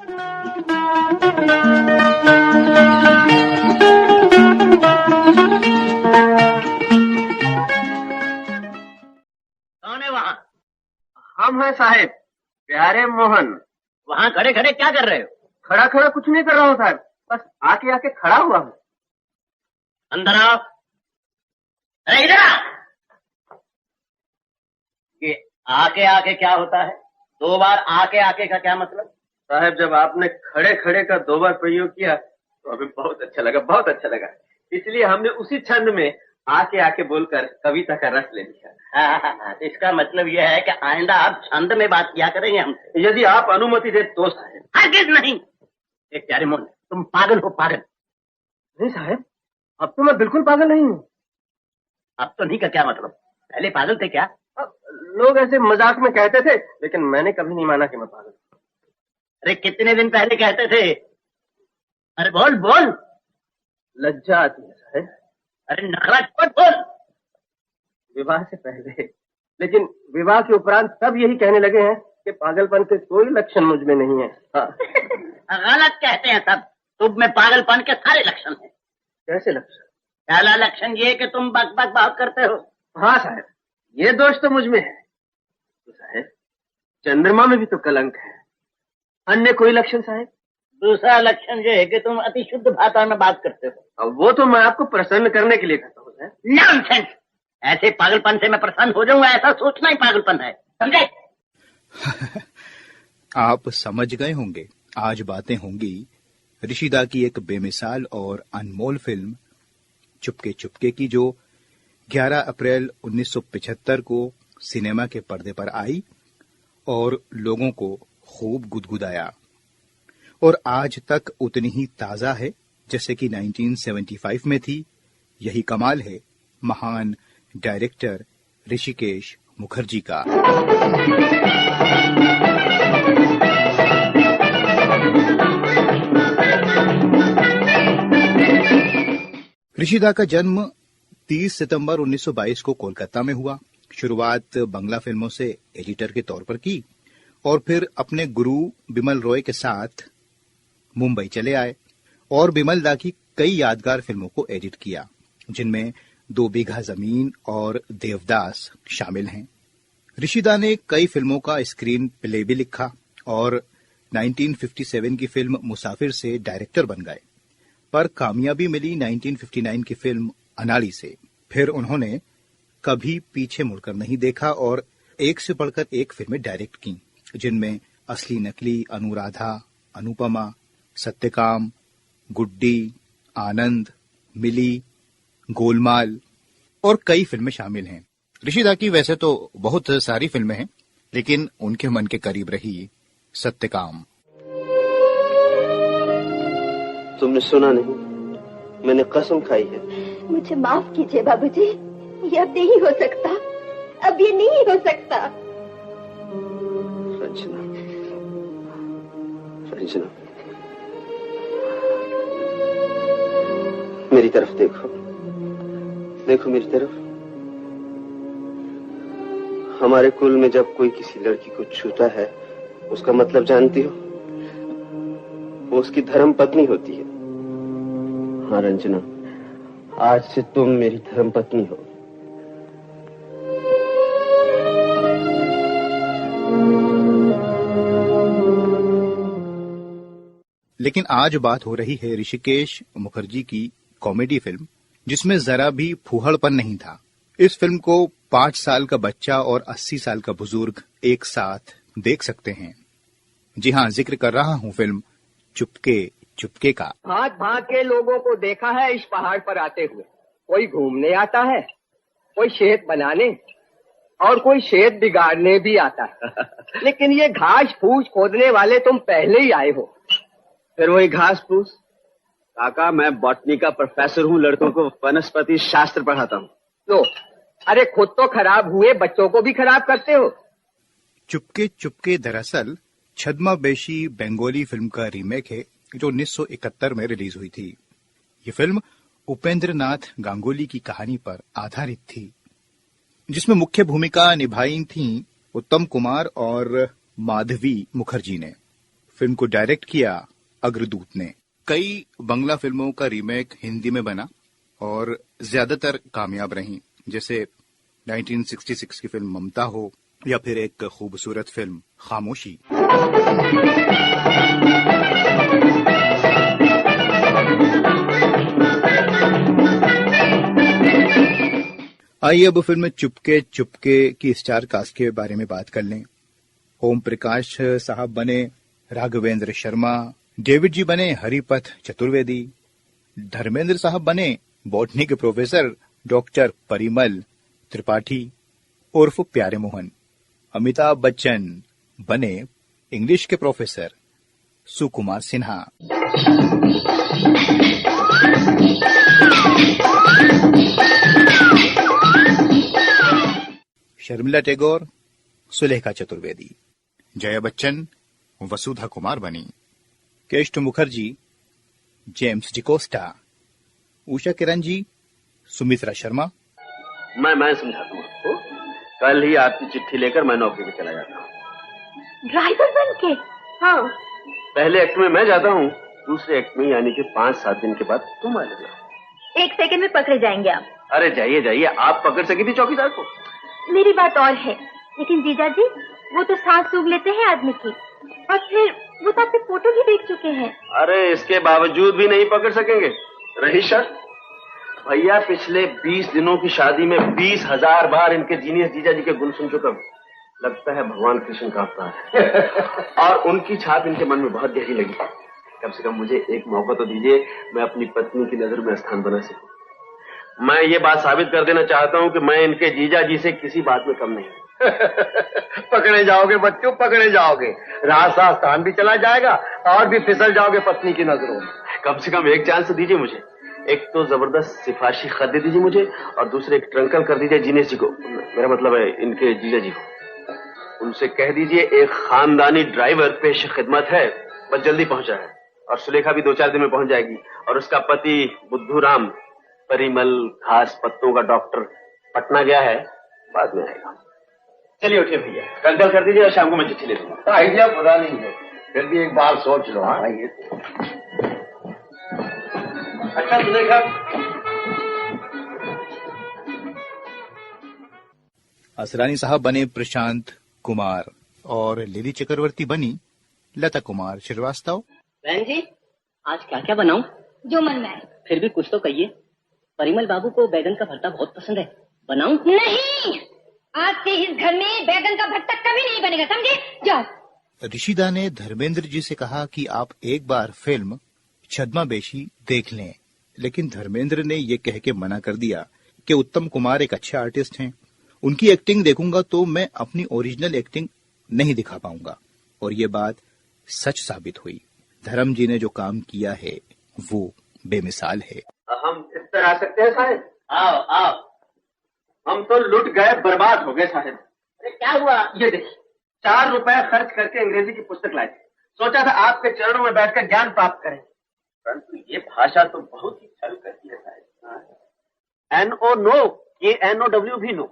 कौन है वहाँ? हम हैं साहब, प्यारे मोहन। वहाँ खड़े खड़े क्या कर रहे हो? खड़ा खड़ा कुछ नहीं कर रहा हूँ साहब, बस आके आके खड़ा हुआ हूँ। अंदर आओ। अरे इधर आ। ये आके आके क्या होता है? 2 बार आके आके का क्या मतलब? साहब जब आपने खड़े खड़े का 2 बार प्रयोग किया तो हमें बहुत अच्छा लगा, बहुत अच्छा लगा। इसलिए हमने उसी छंद में आके आके बोलकर कविता का रस ले लिया। हाँ, तो इसका मतलब यह है कि आइंदा आप छंद में बात किया करेंगे हमसे। यदि आप अनुमति दे तो साहब। हरगिज नहीं। एक प्यारे मोहन, तुम पागल हो, पागल। नहीं साहब, अब तो मैं बिल्कुल पागल नहीं हूँ। अब तो नहीं का क्या मतलब? पहले पागल थे क्या? लोग ऐसे मजाक में कहते थे, लेकिन मैंने कभी नहीं माना कि मैं पागल। अरे कितने दिन पहले कहते थे? अरे बोल बोल। लज्जा आती है साहब। अरे नखरा छोड़ बोल। विवाह से पहले, लेकिन विवाह के उपरांत सब यही कहने लगे हैं कि पागलपन के कोई लक्षण मुझ में नहीं है। हाँ। गलत कहते हैं सब। तुम में पागलपन के सारे लक्षण हैं। कैसे लक्षण? पहला लक्षण ये कि तुम बक बक बहुत करते हो। हाँ साहब, ये दोष तो मुझ में है। तो साहब चंद्रमा में भी तो कलंक है। अन्य कोई लक्षण साहब? दूसरा लक्षण ये है कि तुम अति शुद्ध भाषा में बात करते हो। अब वो तो मैं आपको प्रसन्न करने के लिए कहता हूँ साहब। नॉनसेंस। ऐसे पागलपन से मैं प्रसन्न हो जाऊंगा, ऐसा सोचना ही पागलपन है, समझे? आप समझ गए होंगे, आज बातें होंगी ऋषिदा की एक बेमिसाल और अनमोल फिल्म चुपके चुपके की, जो 11 अप्रैल 1975 को सिनेमा के पर्दे पर आई और लोगों को खूब गुदगुदाया और आज तक उतनी ही ताजा है जैसे कि 1975 में थी। यही कमाल है महान डायरेक्टर ऋषिकेश मुखर्जी का। ऋषिदा का जन्म 30 सितंबर 1922 को कोलकाता में हुआ। शुरुआत बंगला फिल्मों से एडिटर के तौर पर की और फिर अपने गुरु बिमल रॉय के साथ मुंबई चले आए और बिमल दा की कई यादगार फिल्मों को एडिट किया, जिनमें 2 बीघा जमीन और देवदास शामिल हैं। ऋषिदा ने कई फिल्मों का स्क्रीन प्ले भी लिखा और 1957 की फिल्म मुसाफिर से डायरेक्टर बन गए, पर कामयाबी मिली 1959 की फिल्म अनाड़ी से। फिर उन्होंने कभी पीछे मुड़कर नहीं देखा और एक से बढ़कर एक फिल्में डायरेक्ट की, जिनमें असली नकली, अनुराधा, अनुपमा, सत्यकाम, गुड्डी, आनंद, मिली, गोलमाल और कई फिल्में शामिल हैं। ऋषिदा की वैसे तो बहुत सारी फिल्में हैं, लेकिन उनके मन के करीब रही सत्यकाम। तुमने सुना नहीं, मैंने कसम खाई है। मुझे माफ कीजिए बाबूजी, ये अब नहीं हो सकता, अब ये नहीं हो सकता। रंजना, रंजना, मेरी तरफ देखो, देखो मेरी तरफ। हमारे कुल में जब कोई किसी लड़की को छूता है, उसका मतलब जानती हो? वो उसकी धर्म पत्नी होती है। हाँ रंजना, आज से तुम मेरी धर्म पत्नी हो। लेकिन आज बात हो रही है ऋषिकेश मुखर्जी की कॉमेडी फिल्म, जिसमें जरा भी फूहड़पन नहीं था। इस फिल्म को 5 साल का बच्चा और 80 साल का बुजुर्ग एक साथ देख सकते हैं। जी हाँ, जिक्र कर रहा हूँ फिल्म चुपके चुपके का। भांत भांत के लोगों को देखा है इस पहाड़ पर आते हुए। कोई घूमने आता है, कोई शहद बनाने और कोई शहद बिगाड़ने भी आता है। लेकिन ये घास फूस खोदने वाले तुम पहले ही आए हो। फिर वही घास फूस? काका, मैं बॉटनी का प्रोफेसर हूँ, लड़कों को वनस्पति शास्त्र पढ़ाता हूँ। लो, अरे खुद तो खराब हुए, बच्चों को भी खराब करते हो। चुपके चुपके दरअसल छद्मा बेशी बंगाली फिल्म का रीमेक है, जो 1971 में रिलीज हुई थी। ये फिल्म उपेंद्र नाथ गांगुली की कहानी पर आधारित थी, जिसमें मुख्य भूमिका निभाई थी उत्तम कुमार और माधवी मुखर्जी ने। फिल्म को डायरेक्ट किया अग्रदूत ने। कई बंगला फिल्मों का रीमेक हिंदी में बना और ज्यादातर कामयाब रही, जैसे 1966 की फिल्म ममता हो या फिर एक खूबसूरत फिल्म खामोशी। आइए अब फिल्म चुपके चुपके की स्टार कास्ट के बारे में बात कर लें। ओम प्रकाश साहब बने राघवेंद्र शर्मा, डेविड जी बने हरिपथ चतुर्वेदी, धर्मेंद्र साहब बने बॉटनी के प्रोफेसर डॉक्टर परिमल त्रिपाठी उर्फ प्यारे मोहन, अमिताभ बच्चन बने इंग्लिश के प्रोफेसर सुकुमार सिन्हा, शर्मिला टैगोर सुलेखा चतुर्वेदी, जया बच्चन वसुधा कुमार बनी, केष्ट मुखर्जी जेम्स डिकोस्टा, उषा किरण जी सुमित्रा शर्मा। मैं समझाता हूँ आपको। कल ही आपकी चिट्ठी लेकर मैं नौकरी पे चला जाता हूँ। ड्राइवर बन के? हाँ। पहले एक्ट में मैं जाता हूँ, दूसरे एक्ट में यानी कि 5-7 दिन के बाद तुम आ जाना। 1 सेकंड में पकड़े जाएंगे आप। अरे जाइए जाइए, आप पकड़ सकी थी चौकीदार को। मेरी बात और है, लेकिन जीजा जी वो तो सांस सूंघ लेते हैं आदमी की, और फिर वो तो आपके फोटो भी देख चुके हैं। अरे इसके बावजूद भी नहीं पकड़ सकेंगे। रही शर्त, भैया पिछले 20 दिनों की शादी में 20,000 बार इनके जीनियस जीजा जी के गुण सुन चुका हूं। लगता है भगवान कृष्ण का अवतार है। और उनकी छाप इनके मन में बहुत गहरी लगी। कम से कम मुझे एक मौका तो दीजिए, मैं अपनी पत्नी की नजर में स्थान बना सकूं। मैं ये बात साबित कर देना चाहता हूं कि मैं इनके जीजा जी से किसी बात में कम नहीं। पकड़े जाओगे बच्चों, पकड़े जाओगे। रास्ता स्थान भी चला जाएगा और भी फिसल जाओगे पत्नी की नजरों में। कम से कम एक चांस दीजिए मुझे। एक तो जबरदस्त सिफारिशी खत दे दीजिए मुझे, और दूसरे एक ट्रंकल कर दीजिए जीनेस जी को, मेरा मतलब है इनके जीजा जी को। उनसे कह दीजिए एक खानदानी ड्राइवर पेश खिदमत है, बस जल्दी पहुंचा है। और सुलेखा भी 2-4 दिन में पहुंच जाएगी, और उसका पति बुद्धू राम परिमल घास पत्तों का डॉक्टर पटना गया है, बाद में आएगा। चलिए उठिए भैया, ट्रंकल कर दीजिए और शाम को मैं चिट्ठी ले दूंगा। आइडिया पता नहीं है, फिर भी एक बार सोच लो। हाँ ये अच्छा सुलेखा। असरानी साहब बने प्रशांत कुमार और लिली चक्रवर्ती बनी लता कुमार श्रीवास्तव। बहन जी आज क्या क्या बनाऊं? जो मन में आए। फिर भी कुछ तो कहिए। परिमल बाबू को बैगन का भरता बहुत पसंद है, बनाऊं? नहीं, आज से इस घर में बैगन का भरता कभी नहीं बनेगा, समझे? जाओ। ऋषिदा ने धर्मेंद्र जी से कहा कि आप एक बार फिल्म छद्मावेशी देख लें, लेकिन धर्मेंद्र ने ये कह के मना कर दिया कि उत्तम कुमार एक अच्छे आर्टिस्ट हैं, उनकी एक्टिंग देखूंगा तो मैं अपनी ओरिजिनल एक्टिंग नहीं दिखा पाऊंगा। और ये बात सच साबित हुई। धर्म जी ने जो काम किया है वो बेमिसाल है। हम इस तरह आ सकते हैं साहब? आओ आओ। हम तो लुट गए, बर्बाद हो गए साहब। अरे क्या हुआ? ये देखिए, 4 रुपए खर्च करके अंग्रेजी की पुस्तक लाए। सोचा था आपके चरणों में बैठकर ज्ञान प्राप्त करें, परंतु ये भाषा तो बहुत ही छल करती है साहब। NO नो, ये NOW भी नो।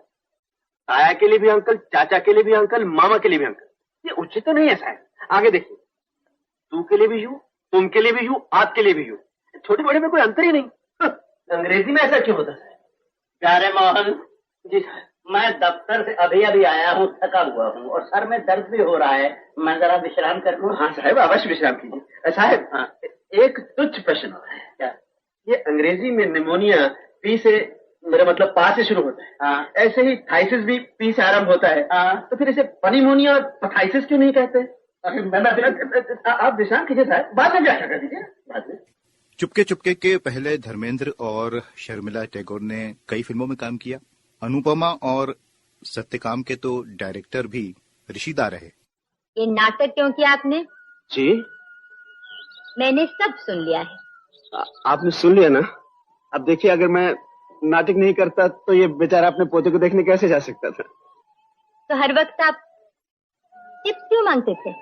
ताया के लिए भी अंकल, चाचा के लिए भी अंकल, मामा के लिए भी अंकल, ये उचित तो नहीं है साहब। आगे देखिए, तू के लिए भी यू, तुम के लिए भी यू, आप के लिए भी यू, छोटे बड़े में कोई अंतर ही नहीं। अंग्रेजी में ऐसा क्यों होता है? प्यारे मोहन जी साहब, मैं दफ्तर से अभी अभी आया हूँ, थका हुआ हूँ और सर में दर्द भी हो रहा है, मैं जरा विश्राम कर लूं? हाँ साहब, अवश्य विश्राम कीजिए। साहब हाँ। एक तुच्छ प्रश्न है। क्या? ये अंग्रेजी में निमोनिया पी से, मेरा मतलब पा से शुरू होता है। हाँ। ऐसे ही थाइसिस भी पी से आरंभ होता है। हाँ। तो फिर इसे पनीमोनिया और पथाइसिस क्यों नहीं कहते? आप विश्राम कीजिए साहब, बाद में व्याख्या कर दीजिए। बाद में। चुपके चुपके के पहले धर्मेंद्र और शर्मिला टैगोर ने कई फिल्मों में काम किया। अनुपमा और सत्यकाम के तो डायरेक्टर भी ऋषिदा रहे। ये नाटक क्यों किया आपने? जी मैंने सब सुन लिया है। आपने सुन लिया ना? अब देखिए, अगर मैं नाटक नहीं करता तो ये बेचारा अपने पोते को देखने कैसे जा सकता था? तो हर वक्त आप टिप्स क्यों मांगते थे?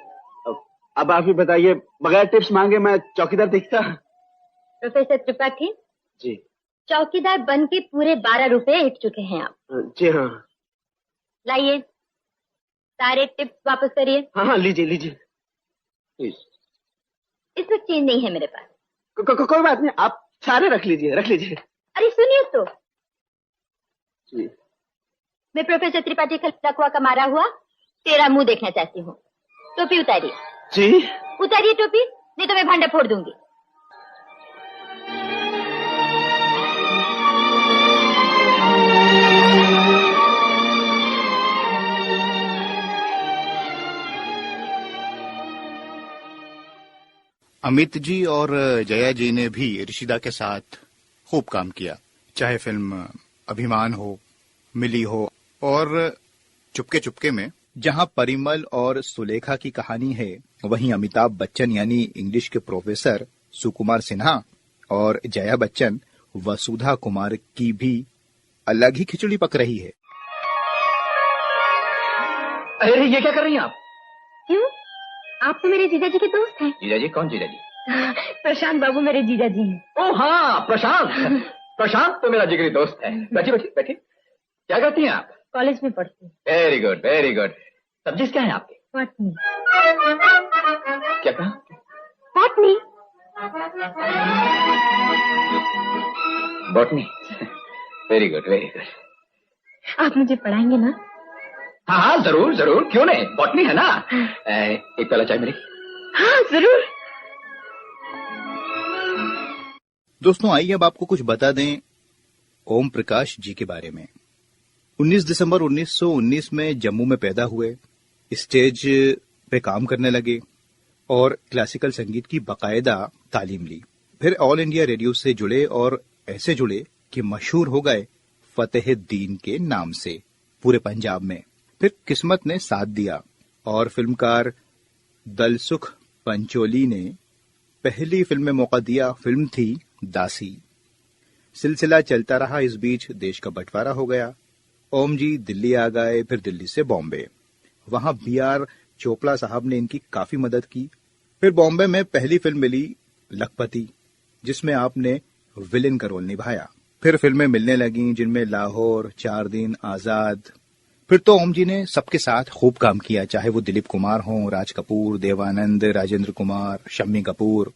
अब आप ही बताइए, बगैर टिप्स मांगे मैं चौकीदार दिखता? प्रोफेसर त्रिपाठी जी। चौकीदार बन के पूरे 12 रुपए हिट चुके हैं आप। जी हाँ। लाइए सारे टिप्स वापस करिए। हाँ लीजिए लीजिए प्लीज। इस वक्त चेंज नहीं है मेरे पास। कोई बात नहीं, आप सारे रख लीजिए, रख लीजिए। अरे सुनिए तो, जी। मैं प्रोफेसर त्रिपाठी का लकवा का मारा हुआ तेरा मुंह देखना चाहती हूँ। टोपी उतारिए। जी। उतारिए टोपी, नहीं तो मैं भांडा फोड़ दूंगी। अमित जी और जया जी ने भी ऋषिदा के साथ खूब काम किया, चाहे फिल्म अभिमान हो, मिली हो और चुपके चुपके में। जहां परिमल और सुलेखा की कहानी है, वहीं अमिताभ बच्चन यानी इंग्लिश के प्रोफेसर सुकुमार सिन्हा और जया बच्चन वसुधा कुमार की भी अलग ही खिचड़ी पक रही है। अरे ये क्या कर रही हैं आप? क्यों? आप तो मेरे जीजा जी के दोस्त हैं। जीजा जी? कौन जीजा जी? प्रशांत बाबू मेरे जीजा जी हैं। ओ हाँ, प्रशांत। प्रशांत तो मेरा जिगरी दोस्त है। बैठिए बैठिए बैठिए। क्या करती हैं आप? कॉलेज में पढ़ती हूँ। Very good very good. Subject क्या है आपके? बॉटनी। क्या कहा? Botany. Botany. Very good very good. आप मुझे पढ़ाएंगे ना? हाँ हाँ जरूर जरूर, क्यों नहीं, बॉटनी है ना। एक प्याला चाय मिलेगी? हाँ जरूर। दोस्तों आइए अब आपको कुछ बता दें ओम प्रकाश जी के बारे में। 19 दिसंबर 1919 में जम्मू में पैदा हुए, स्टेज पे काम करने लगे और क्लासिकल संगीत की बाकायदा तालीम ली। फिर ऑल इंडिया रेडियो से जुड़े और ऐसे जुड़े कि मशहूर हो गए फतेहुद्दीन के नाम से पूरे पंजाब में। फिर किस्मत ने साथ दिया और फिल्मकार दलसुख पंचोली ने पहली फिल्म में मौका दिया। फिल्म थी दासी। सिलसिला चलता रहा, इस बीच देश का बंटवारा हो गया। ओम जी दिल्ली आ गए, फिर दिल्ली से बॉम्बे। वहां BR चोपड़ा साहब ने इनकी काफी मदद की। फिर बॉम्बे में पहली फिल्म मिली लखपति, जिसमें आपने विलेन का रोल निभाया। फिर फिल्में मिलने लगीं, जिनमें लाहौर, 4 दिन, आजाद। फिर तो ओम जी ने सबके साथ खूब काम किया, चाहे वो दिलीप कुमार हों, राज कपूर, देवानंद, राजेंद्र कुमार, शम्मी कपूर।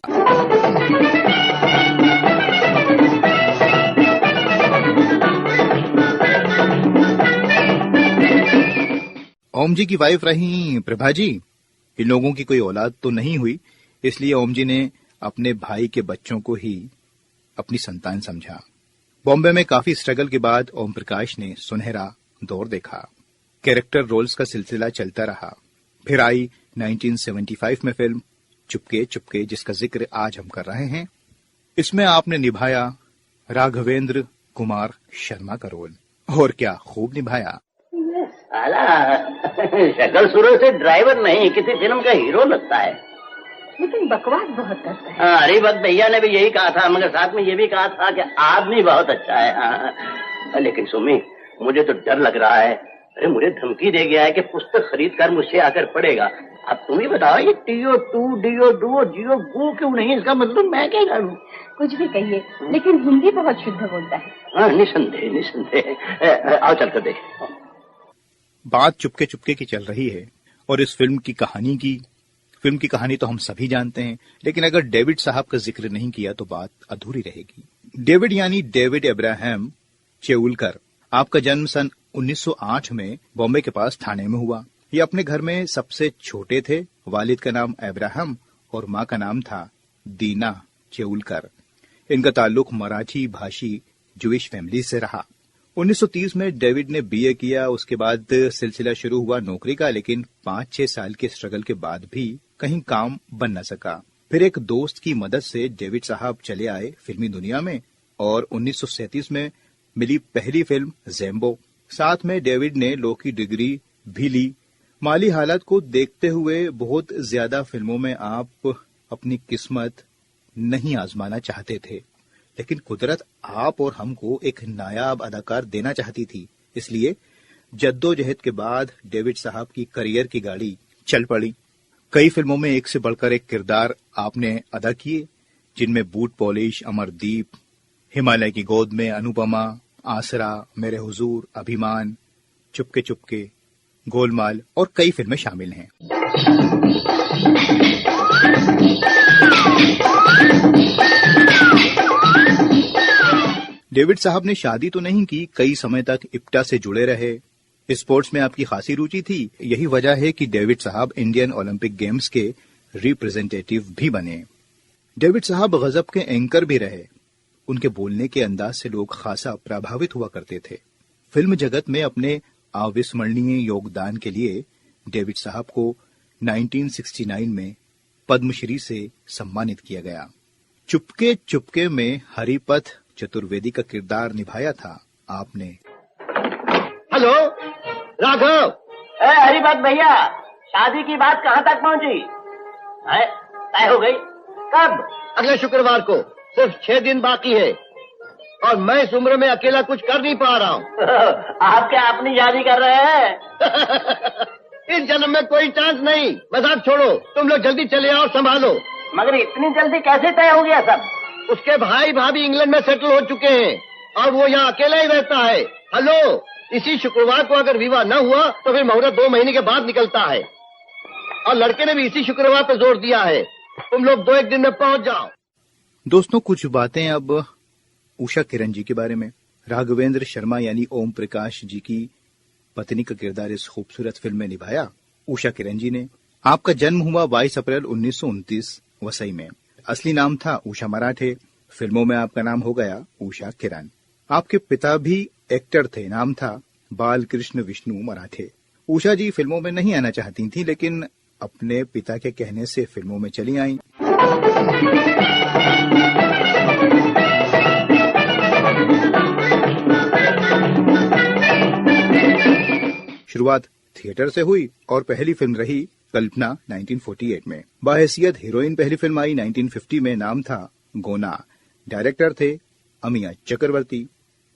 ओम जी की वाइफ रही प्रभा जी। इन लोगों की कोई औलाद तो नहीं हुई, इसलिए ओम जी ने अपने भाई के बच्चों को ही अपनी संतान समझा। बॉम्बे में काफी स्ट्रगल के बाद ओम प्रकाश ने सुनहरा दौर देखा। कैरेक्टर रोल्स का सिलसिला चलता रहा। फिर आई 1975 में फिल्म चुपके चुपके, जिसका जिक्र आज हम कर रहे हैं। इसमें आपने निभाया राघवेंद्र कुमार शर्मा का रोल, और क्या खूब निभाया। साला शक्ल सूरत से ड्राइवर नहीं, किसी फिल्म का हीरो लगता है, लेकिन बकवास बहुत करता है। हरिभक्त भैया ने भी यही कहा था, मगर साथ में ये भी कहा था कि आदमी बहुत अच्छा है। हाँ। लेकिन सुमी, मुझे तो डर लग रहा है। अरे मुझे धमकी दे गया है कि पुस्तक खरीद कर मुझसे आकर पढ़ेगा। अब तुम ही बताओ, ये TO2 DO2 जियो गो क्यों नहीं, इसका मतलब मैं क्या करूं? कुछ भी कहिए, लेकिन हिंदी बहुत शुद्ध बोलता है। हाँ, निसंदेह निसंदेह। आओ चल कर देखें। बात चुपके चुपके की चल रही है और इस फिल्म की कहानी तो हम सभी जानते हैं, लेकिन अगर डेविड साहब का जिक्र नहीं किया तो बात अधूरी रहेगी। डेविड यानी डेविड अब्राहम चेउलकर। आपका जन्म सन 1908 में बॉम्बे के पास ठाणे में हुआ। ये अपने घर में सबसे छोटे थे। वालिद का नाम अब्राहम और माँ का नाम था दीना चेउलकर। इनका ताल्लुक मराठी भाषी जूइश फैमिली से रहा। 1930 में डेविड ने BA किया। उसके बाद सिलसिला शुरू हुआ नौकरी का, लेकिन 5-6 साल के स्ट्रगल के बाद भी कहीं काम बन न सका। फिर एक दोस्त की मदद से डेविड साहब चले आए फिल्मी दुनिया में और 1937 में मिली पहली फिल्म ज़ैम्बो। साथ में डेविड ने लॉ की डिग्री भी ली। माली हालत को देखते हुए बहुत ज्यादा फिल्मों में आप अपनी किस्मत नहीं आजमाना चाहते थे, लेकिन कुदरत आप और हमको एक नायाब अदाकार देना चाहती थी। इसलिए जद्दोजहद के बाद डेविड साहब की करियर की गाड़ी चल पड़ी। कई फिल्मों में एक से बढ़कर एक किरदार आपने अदा किए, जिनमें बूट पॉलिश, अमरदीप, हिमालय की गोद में, अनुपमा, आसरा, मेरे हुजूर, अभिमान, चुपके चुपके, गोलमाल और कई फिल्में शामिल हैं। डेविड साहब ने शादी तो नहीं की, कई समय तक इप्टा से जुड़े रहे। स्पोर्ट्स में आपकी खासी रुचि थी, यही वजह है कि डेविड साहब इंडियन ओलंपिक गेम्स के रिप्रेजेंटेटिव भी बने। डेविड साहब गजब के एंकर भी रहे। उनके बोलने के अंदाज से लोग खासा प्रभावित हुआ करते थे। फिल्म जगत में अपने अविस्मरणीय योगदान के लिए डेविड साहब को 1969 में पद्मश्री से सम्मानित किया गया। चुपके चुपके में हरिपथ चतुर्वेदी का किरदार निभाया था आपने। हेलो राघव। हरिपथ भैया, शादी की बात कहाँ तक पहुँची? तय हो गई? कब? अगले शुक्रवार को। सिर्फ 6 दिन बाकी है और मैं इस उम्र में अकेला कुछ कर नहीं पा रहा हूँ। आप क्या अपनी शादी कर रहे हैं? इस जन्म में कोई चांस नहीं। मजाक छोड़ो, तुम लोग जल्दी चले आओ, संभालो। मगर इतनी जल्दी कैसे तय हो गया सब? उसके भाई भाभी इंग्लैंड में सेटल हो चुके हैं और वो यहाँ अकेला ही रहता है। हेलो, इसी शुक्रवार को अगर विवाह न हुआ तो फिर मुहूर्त 2 महीने के बाद निकलता है और लड़के ने भी इसी शुक्रवार पर जोर दिया है। तुम लोग 2-1 दिन में पहुंच जाओ। दोस्तों, कुछ बातें अब उषा किरण जी के बारे में। राघवेंद्र शर्मा यानी ओम प्रकाश जी की पत्नी का किरदार इस खूबसूरत फिल्म में निभाया उषा किरण जी ने। आपका जन्म हुआ 22 अप्रैल 1929 वसई में। असली नाम था उषा मराठे। फिल्मों में आपका नाम हो गया उषा किरण। आपके पिता भी एक्टर थे, नाम था बालकृष्ण विष्णु मराठे। उषा जी फिल्मों में नहीं आना चाहती थी, लेकिन अपने पिता के कहने से फिल्मों में चली आईं। शुरुआत थिएटर से हुई और पहली फिल्म रही कल्पना 1948 में। बाहैसियत हीरोइन पहली फिल्म आई 1950 में, नाम था गोना। डायरेक्टर थे अमिया चक्रवर्ती।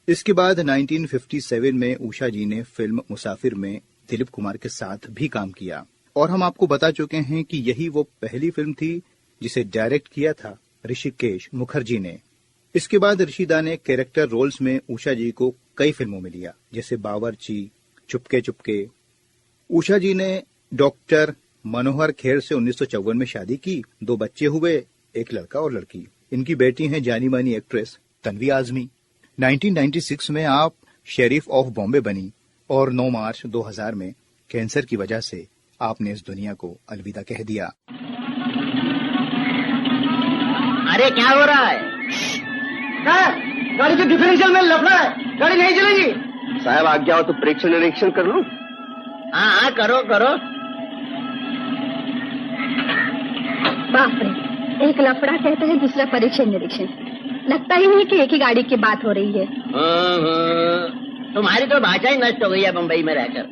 इसके बाद 1957 में उषा जी ने फिल्म मुसाफिर में दिलीप कुमार के साथ भी काम किया और हम आपको बता चुके हैं कि यही वो पहली फिल्म थी जिसे डायरेक्ट किया था ऋषिकेश मुखर्जी ने। इसके बाद ऋषिदा ने कैरेक्टर रोल्स में उषा जी को कई फिल्मों में लिया, जैसे बावर्ची, चुपके चुपके। उषा जी ने डॉक्टर मनोहर खेर से 1954 में शादी की। 2 बच्चे हुए, एक लड़का और लड़की। इनकी बेटी हैं जानी मानी एक्ट्रेस तन्वी आजमी। 1996 में आप शेरिफ ऑफ बॉम्बे बनी और 9 मार्च 2000 में कैंसर की वजह से आपने इस दुनिया को अलविदा कह दिया। अरे क्या हो रहा है? गाड़ी के डिफरेंशियल में लफड़ा है, गाड़ी नहीं चलेगी। साहब आज्ञा हो तो परीक्षण निरीक्षण कर लूं? हाँ करो करो। बाप रे, एक लफड़ा कहते हैं, दूसरा परीक्षण निरीक्षण। लगता ही नहीं कि एक ही गाड़ी की बात हो रही है। तुम्हारी तो भाषा ही नष्ट हो गई है बम्बई में रहकर।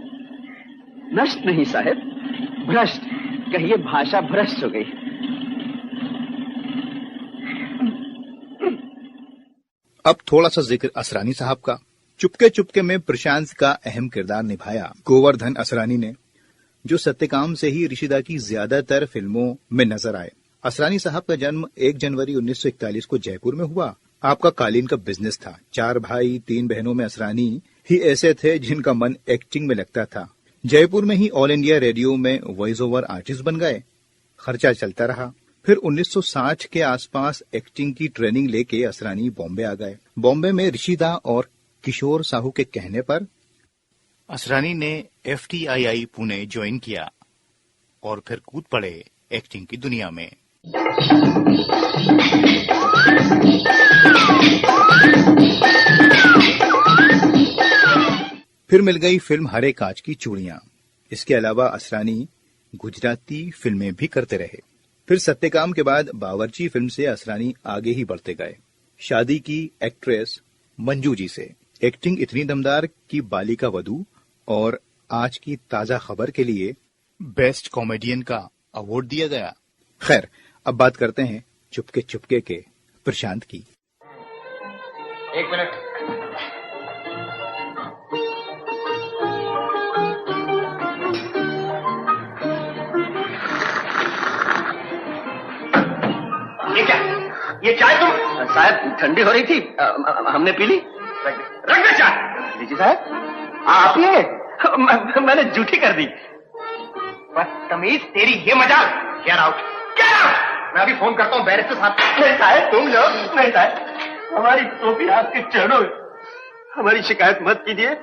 नष्ट नहीं साहब, भ्रष्ट कहिए, भाषा भ्रष्ट हो गई। अब थोड़ा सा जिक्र असरानी साहब का। चुपके चुपके में प्रशांत का अहम किरदार निभाया गोवर्धन असरानी ने, जो सत्यकाम से ही ऋषिदा की ज्यादातर फिल्मों में नजर आए। असरानी साहब का जन्म 1 जनवरी 1941 को जयपुर में हुआ। आपका कालीन का बिजनेस था। 4 भाई 3 बहनों में असरानी ही ऐसे थे जिनका मन एक्टिंग में लगता था। जयपुर में ही ऑल इंडिया रेडियो में वॉइस ओवर आर्टिस्ट बन गए। खर्चा चलता रहा। फिर 1960 के आसपास एक्टिंग की ट्रेनिंग लेके असरानी बॉम्बे आ गए। बॉम्बे में ऋषिदा और किशोर साहू के कहने पर असरानी ने FTII पुणे ज्वाइन किया और फिर कूद पड़े एक्टिंग की दुनिया में। फिर मिल गई फिल्म हरे कांच की चूड़ियां। इसके अलावा असरानी गुजराती फिल्में भी करते रहे। फिर सत्यकाम के बाद बावर्ची फिल्म से असरानी आगे ही बढ़ते गए। शादी की एक्ट्रेस मंजू जी से। एक्टिंग इतनी दमदार कि बालिका वधू और आज की ताजा खबर के लिए बेस्ट कॉमेडियन का अवार्ड दिया गया। खैर, अब बात करते हैं चुपके चुपके के प्रशांत की। 1 मिनट। ये क्या? ये चाय तुम? साहब ठंडी हो रही थी, हमने पी ली। रख दे चाय। लीजिए साहब। आपने? मैंने झूठी कर दी। बदतमीज, तेरी ये मजाक। Get out, get out. मैं अभी फोन करता हूँ बैरिस्टर साहब। नहीं साहब, तुम लोग नहीं साहब। हमारी टोपी आपके चरणों में। हमारी शिकायत मत कीजिए,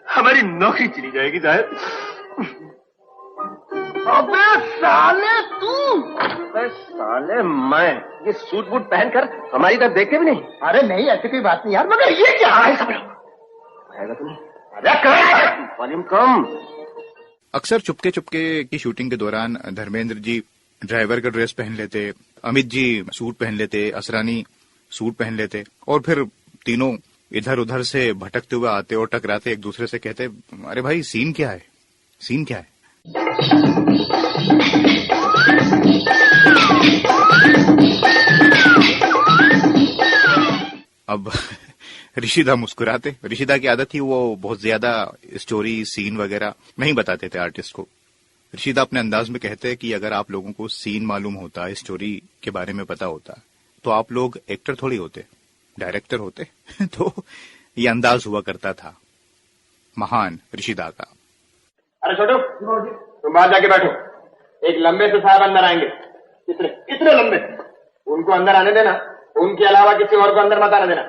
हमारी नौकरी चली जाएगी साहब। अबे साले तू! अबे साले मैं ये सूट बूट पहनकर हमारी तरफ देखते भी नहीं। अरे नहीं, ऐसी कोई बात नहीं यार, मगर ये क्या है सब लोग? आएगा तुम्हें? अरे वॉल्यूम कम। अक्सर चुपके चुपके की शूटिंग के दौरान धर्मेंद्र जी ड्राइवर का ड्रेस पहन लेते, अमित जी सूट पहन लेते, असरानी सूट पहन लेते और फिर तीनों इधर उधर से भटकते हुए आते और टकराते, एक दूसरे से कहते, अरे भाई सीन क्या है, सीन क्या है। अब ऋषिदा मुस्कुराते। ऋषिदा की आदत थी वो बहुत ज्यादा स्टोरी सीन वगैरह नहीं बताते थे आर्टिस्ट को। ऋषिदा अपने अंदाज में कहते कि अगर आप लोगों को सीन मालूम होता, स्टोरी के बारे में पता होता, तो आप लोग एक्टर थोड़ी होते, डायरेक्टर होते। तो ये अंदाज हुआ करता था महान ऋषिदा का। अरे छोटू, तुम बाहर जाके बैठो। एक लंबे से साहब अंदर आएंगे। इतने लंबे, उनको अंदर आने देना, उनके अलावा किसी और को अंदर मत आने देना।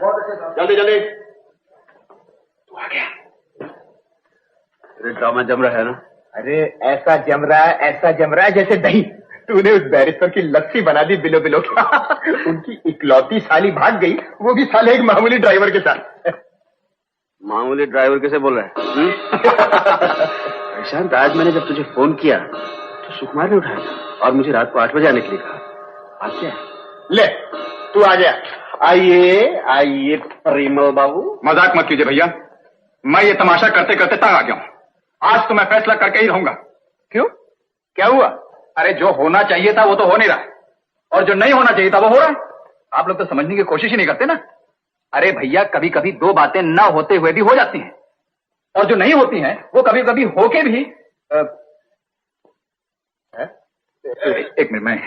जल्दी जल्दी। तू आ गया। अरे ड्रामा जम रहा है ना? अरे ऐसा जम रहा है जैसे दही। तूने उस बैरिस्टर की लस्सी बना दी बिलो बिलो। उनकी इकलौती साली भाग गई, वो भी साले एक मामूली ड्राइवर के साथ। मामूली ड्राइवर कैसे बोल रहा है? प्रशांत, आज मैंने जब तुझे फोन किया तो सुकुमार ने उठाया और मुझे रात को 8 बजे आने के लिए कहा। आज क्या है? ले, तू आ गया। आइए परिमल बाबू। मजाक मत कीजिए भैया, मैं ये तमाशा करते करते तंग आ गया हूँ। आज तो मैं फैसला करके ही रहूंगा। क्यों, क्या हुआ? अरे जो होना चाहिए था वो तो हो नहीं रहा है, और जो नहीं होना चाहिए था वो हो रहा है। आप लोग तो समझने की कोशिश ही नहीं करते ना। अरे भैया, कभी कभी दो बातें ना होते हुए भी हो जाती हैं, और जो नहीं होती हैं वो कभी कभी होके भी एक मिनट,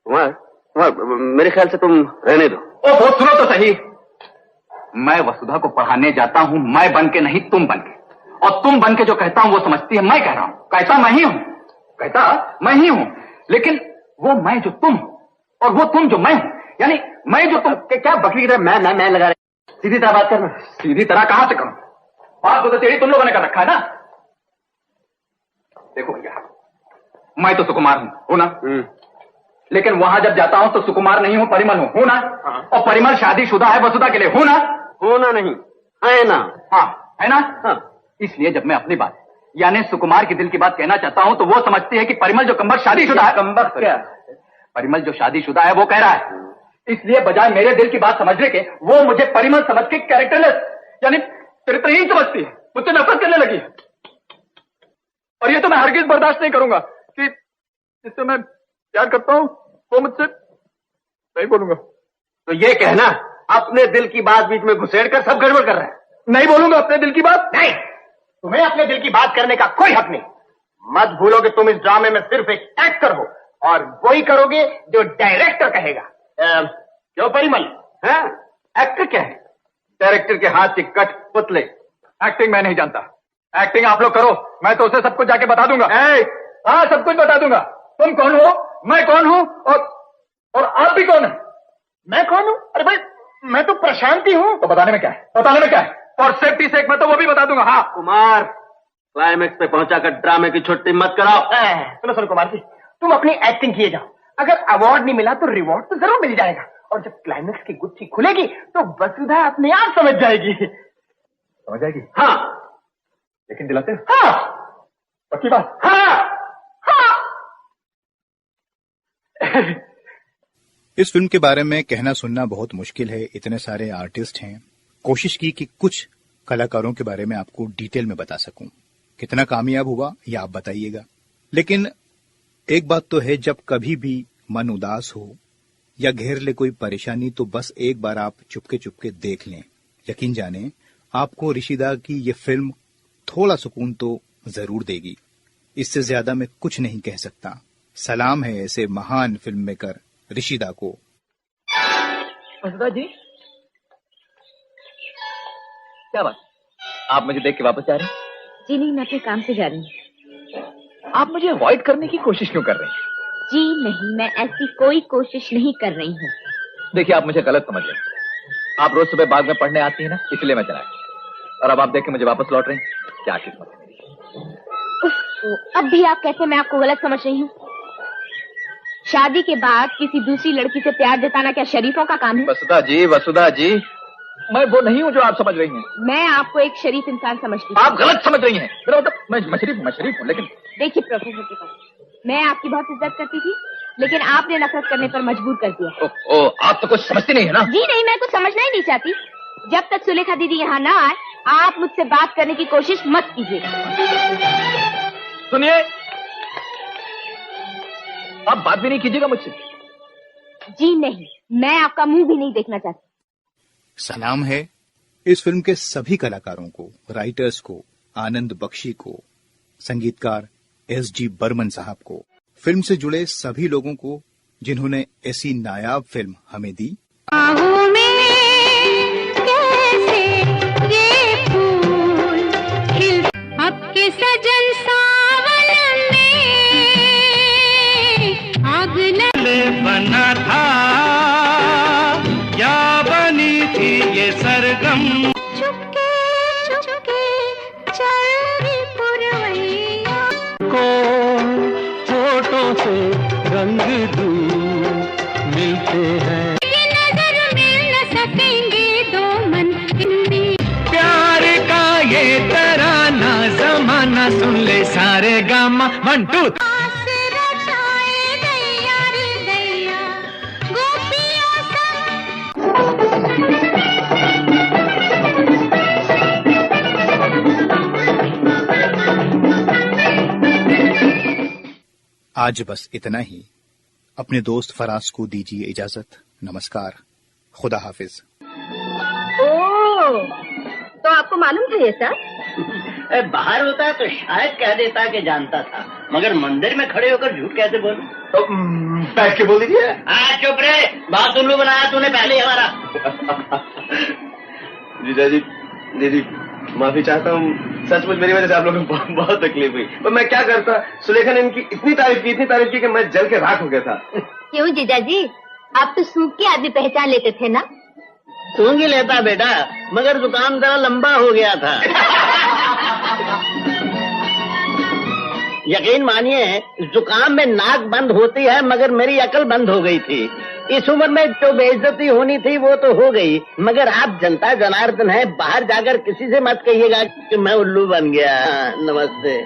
कुमार, मेरे ख्याल से तुम रहने दो। ओ बहुत सुनो तो सही। मैं वसुधा को पढ़ाने जाता हूं, मैं बन के नहीं तुम बन के। और तुम बन के जो कहता हूं वो समझती है मैं कह रहा हूं। कहता मैं ही हूं, लेकिन वो मैं जो तुम और वो तुम जो मैं हूं, यानी मैं जो तुम। क्या बकरी की तरह मैं लगा रहे? सीधी तरह बात करना। सीधी तरह कहां से करूं? बात तो तेरी तुम लोगों ने कर रखा है ना। देखो भैया, मैं तो सुकुमार हूं ना? लेकिन वहां जब जाता हूं तो सुकुमार नहीं हूं, परिमल हूं ना? और परिमल शादीशुदा है वसुधा के लिए, होना नहीं है ना? हाँ है ना? हाँ। इसलिए जब मैं अपनी बात यानी सुकुमार की दिल की बात कहना चाहता हूं तो वो समझती है कि परिमल जो कम्बख्त शादीशुदा है। कम्बख्त क्या? परिमल जो शादीशुदा है वो कह रहा है, इसलिए बजाय मेरे दिल की बात समझने के वो मुझे परिमल समझ के कैरेक्टरलेस यानी चरित्रहीन समझती है, मुझसे नफरत करने लगी। और ये तो मैं हरगिज बर्दाश्त नहीं करूंगा कि जिससे मैं प्यार करता हूं वो मुझसे नहीं बोलूंगा। तो ये कहना अपने दिल की बात बीच में घुसेड़ कर सब गड़बड़ कर रहा है। नहीं बोलूंगा अपने दिल की बात। नहीं, तुम्हें अपने दिल की बात करने का कोई हक नहीं। मत भूलो कि तुम इस ड्रामे में सिर्फ एक एक्टर हो, और वही करोगे जो डायरेक्टर कहेगा। क्यों परिमल? हाँ, एक्टर क्या है? डायरेक्टर के हाथ के कट पुतले। एक्टिंग मैं नहीं जानता, एक्टिंग आप लोग करो, मैं तो उसे सब कुछ जाके बता दूंगा। हाँ, सब कुछ बता दूंगा। तुम कौन हो, मैं कौन हूं, और आप भी कौन है? मैं कौन हूं? अरे भाई, मैं तो प्रशांति हूं। तो बताने में क्या है? और सेफ्टी से मैं तो वो भी बता दूंगा। हाँ कुमार, क्लाइमेक्स पे पहुंचाकर ड्रामे की छुट्टी मत कराओ। सुनो कुमार जी, तुम अपनी एक्टिंग किए जाओ। अगर अवार्ड नहीं मिला तो रिवॉर्ड तो जरूर मिल जाएगा, और जब क्लाइमेक्स की गुत्थी खुलेगी तो वसुधा अपने आप समझ जाएगी। हाँ, लेकिन दिलाते? हाँ, पक्की बात? हाँ। इस फिल्म के बारे में कहना सुनना बहुत मुश्किल है, इतने सारे आर्टिस्ट हैं। कोशिश की कि कुछ कलाकारों के बारे में आपको डिटेल में बता सकूं। कितना कामयाब हुआ ये आप बताइएगा। लेकिन एक बात तो है, जब कभी भी मन उदास हो या घेर ले कोई परेशानी तो बस एक बार आप चुपके चुपके देख लें। यकीन जाने आपको ऋषिदा की ये फिल्म थोड़ा सुकून तो जरूर देगी। इससे ज्यादा मैं कुछ नहीं कह सकता। सलाम है ऐसे महान फिल्म मेकर ऋषिदा को। वसुधा जी, क्या बात, आप मुझे देख के वापस जा रहे हैं? जी नहीं, मैं अपने काम से जा रही हूँ। आप मुझे अवॉइड करने की कोशिश क्यों कर रहे हैं? जी नहीं, मैं ऐसी कोई कोशिश नहीं कर रही हूँ। देखिए, आप मुझे गलत समझ रहे हैं। आप रोज सुबह बाग में पढ़ने आती हैं ना, इसलिए मैं चला आया। और अब आप देख के मुझे वापस लौट रही हैं। क्या किस्मत है मेरी। अब भी आप कहते हैं मैं आपको गलत समझ रही हूँ? शादी के बाद किसी दूसरी लड़की से प्यार जताना क्या शरीफों का काम है? वसुधा जी, मैं वो नहीं हूँ जो आप समझ रही हैं। मैं आपको एक शरीफ इंसान समझती हूँ। आप गलत समझ रही हैं। मेरा मतलब मैं शरीफ हूँ, लेकिन देखिए प्रोफेसर के पास, मैं आपकी बहुत इज्जत करती थी, लेकिन आपने नफरत करने पर मजबूर कर दिया। आप तो कुछ समझती नहीं है ना। जी नहीं, मैं कुछ समझना ही नहीं चाहती। जब तक सुलेखा दीदी यहाँ ना आए, आप मुझसे बात करने की कोशिश मत कीजिए। सुनिए, आप बात भी नहीं कीजिएगा मुझसे। जी नहीं, मैं आपका मुंह भी नहीं देखना चाहती। सलाम है इस फिल्म के सभी कलाकारों को, राइटर्स को, आनंद बख्शी को, संगीतकार S.G. बर्मन साहब को, फिल्म से जुड़े सभी लोगों को जिन्होंने ऐसी नायाब फिल्म हमें दी। आपके सजन सावन में आग बना था, क्या बनी थी ये सरगम। चुपके चुपके चल पुरवैया को फोटो से रंग दूर मिलते हैं, नजर मिल न सकेंगे दो मन इनमें। प्यार का ये तराना जमाना सुन ले सारे गामा 1 2 आज बस इतना ही। अपने दोस्त फराज को दीजिए इजाजत। नमस्कार, खुदा हाफिज। तो आपको मालूम था ये सब? बाहर होता तो शायद कह देता कि जानता था, मगर मंदिर में खड़े होकर झूठ कैसे बोलूं? तो बैठ के बोल दीजिए। हाँ चुप रहे, बात उल्लू बनाया तूने पहले ही हमारा। जीजा जी, दीदी माफी चाहता हूँ, सचमुच मेरी वजह से आप लोगों को बहुत तकलीफ हुई। पर मैं क्या करता, सुलेखा ने इनकी इतनी तारीफ की कि मैं जल के राख हो गया था। क्यों जीजा जी, आप तो सूख के आदमी पहचान लेते थे ना? सूंघ ही लेता बेटा, मगर जुकाम जरा लंबा हो गया था। यकीन मानिए, जुकाम में नाक बंद होती है, मगर मेरी अकल बंद हो गई थी। इस उम्र में जो बेइज्जती होनी थी वो तो हो गई, मगर आप जनता जनार्दन है, बाहर जाकर किसी से मत कहिएगा कि मैं उल्लू बन गया। नमस्ते।